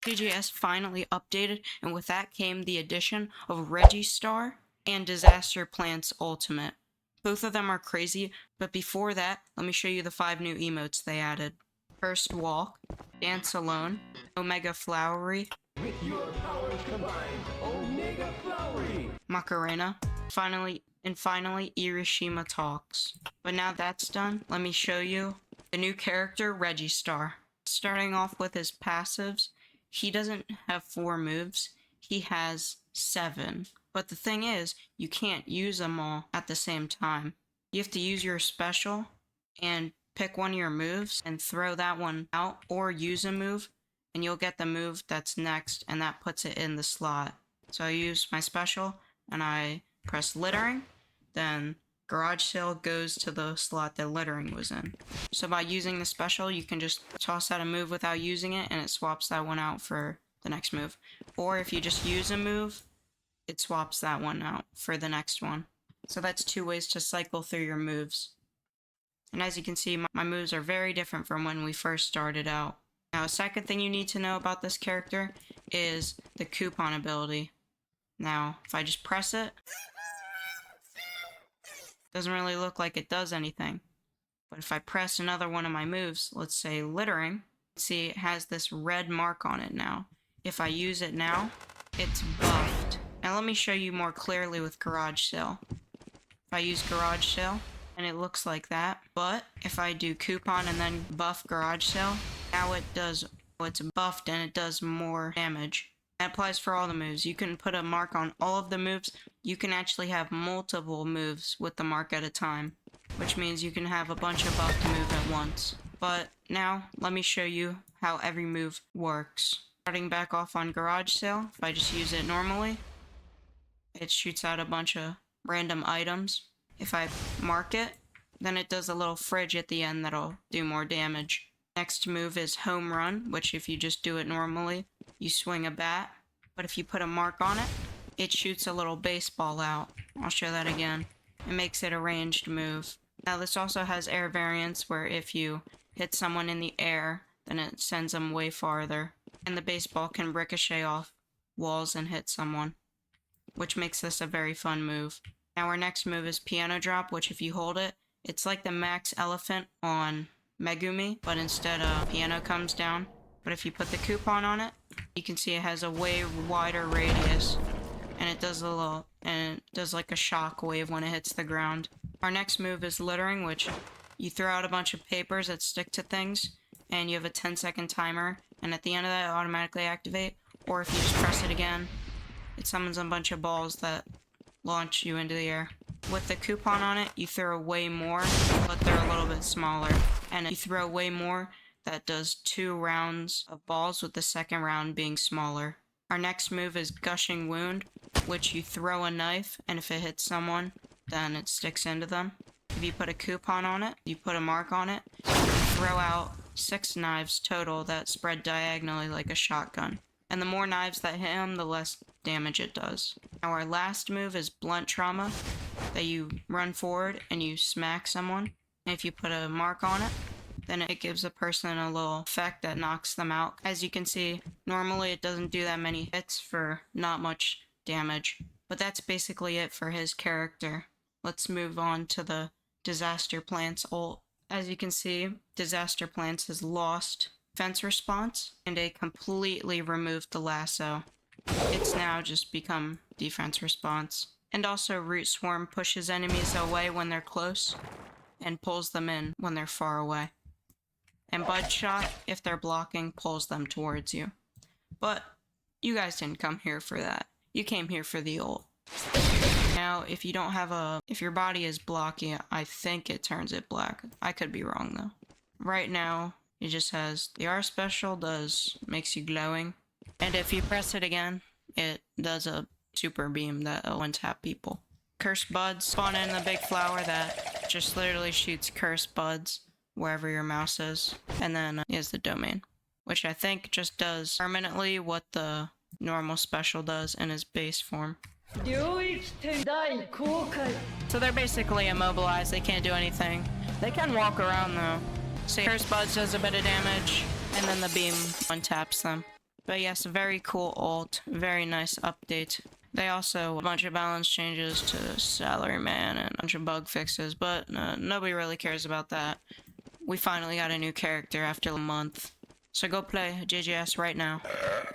TGS finally updated, and with that came the addition of Reggie Star and Disaster Plants Ultimate. Both of them are crazy, but before that, let me show you the 5 new emotes they added. First Walk, Dance Alone, Omega Flowery, With your powers combined, Omega Flowery! Macarena, finally Irshima Talks. But now that's done, let me show you the new character, Reggie Star. Starting off with his passives, he doesn't have 4 moves, he has 7. But the thing is, you can't use them all at the same time. You have to use your special and pick one of your moves and throw that one out, or use a move and you'll get the move that's next, and that puts it in the slot. So I use my special and I press littering, then garage sale goes to the slot that littering was in. So by using the special, you can just toss out a move without using it and it swaps that one out for the next move. Or if you just use a move, it swaps that one out for the next one. So that's 2 ways to cycle through your moves. And as you can see, my moves are very different from when we first started out. Now, a second thing you need to know about this character is the coupon ability. Now, if I just press it, doesn't really look like it does anything. But if I press another one of my moves, let's say littering, see it has this red mark on it now. If I use it now, it's buffed. Now let me show you more clearly with garage sale. If I use garage sale, and it looks like that, but if I do coupon and then buff garage sale, now it's buffed and it does more damage. That applies for all the moves. You can put a mark on all of the moves. You can actually have multiple moves with the mark at a time, which means you can have a bunch of buffed moves at once. But now, let me show you how every move works. Starting back off on garage sale, if I just use it normally, it shoots out a bunch of random items. If I mark it, then it does a little fridge at the end that'll do more damage. Next move is home run, which if you just do it normally, you swing a bat. But if you put a mark on it, it shoots a little baseball out. I'll show that again. It makes it a ranged move. Now this also has air variance, where if you hit someone in the air, then it sends them way farther. And the baseball can ricochet off walls and hit someone, which makes this a very fun move. Now our next move is piano drop, which if you hold it, it's like the max elephant on Megumi, but instead piano comes down. But if you put the coupon on it, you can see it has a way wider radius, and it does like a shock wave when it hits the ground. Our next move is littering, which you throw out a bunch of papers that stick to things, and you have a 10-second timer, and at the end of that, it automatically activate. Or if you just press it again, it summons a bunch of balls that launch you into the air. With the coupon on it, you throw way more, but they're a little bit smaller. And if you throw way more, that does 2 rounds of balls, with the second round being smaller. Our next move is Gushing Wound, which you throw a knife, and if it hits someone, then it sticks into them. If you put a coupon on it, you put a mark on it, you throw out 6 knives total that spread diagonally like a shotgun. And the more knives that hit him, the less damage it does. Now our last move is Blunt Trauma, that you run forward and you smack someone. And if you put a mark on it, then it gives a person a little effect that knocks them out. As you can see, normally it doesn't do that many hits for not much damage. But that's basically it for his character. Let's move on to the Disaster Plants ult. As you can see, Disaster Plants has lost defense response, and they completely removed the lasso. It's now just become defense response. And also Root Swarm pushes enemies away when they're close, and pulls them in when they're far away. And Bud Shot, if they're blocking, pulls them towards you. But you guys didn't come here for that. You came here for the ult. Now, if you don't have if your body is blocky, I think it turns it black. I could be wrong though. Right now, it just has the R special makes you glowing. And if you press it again, it does a super beam that one-tap people. Cursed Buds spawn in the big flower that just literally shoots cursed buds wherever your mouse is. And then is the domain, which I think just does permanently what the normal special does in his base form. So they're basically immobilized, they can't do anything. They can walk around though. See, Cursed Buds does a bit of damage, and then the beam one-taps them. But yes, a very cool alt, very nice update. They also a bunch of balance changes to Salaryman and a bunch of bug fixes, but nobody really cares about that. We finally got a new character after a month. So go play JJS right now.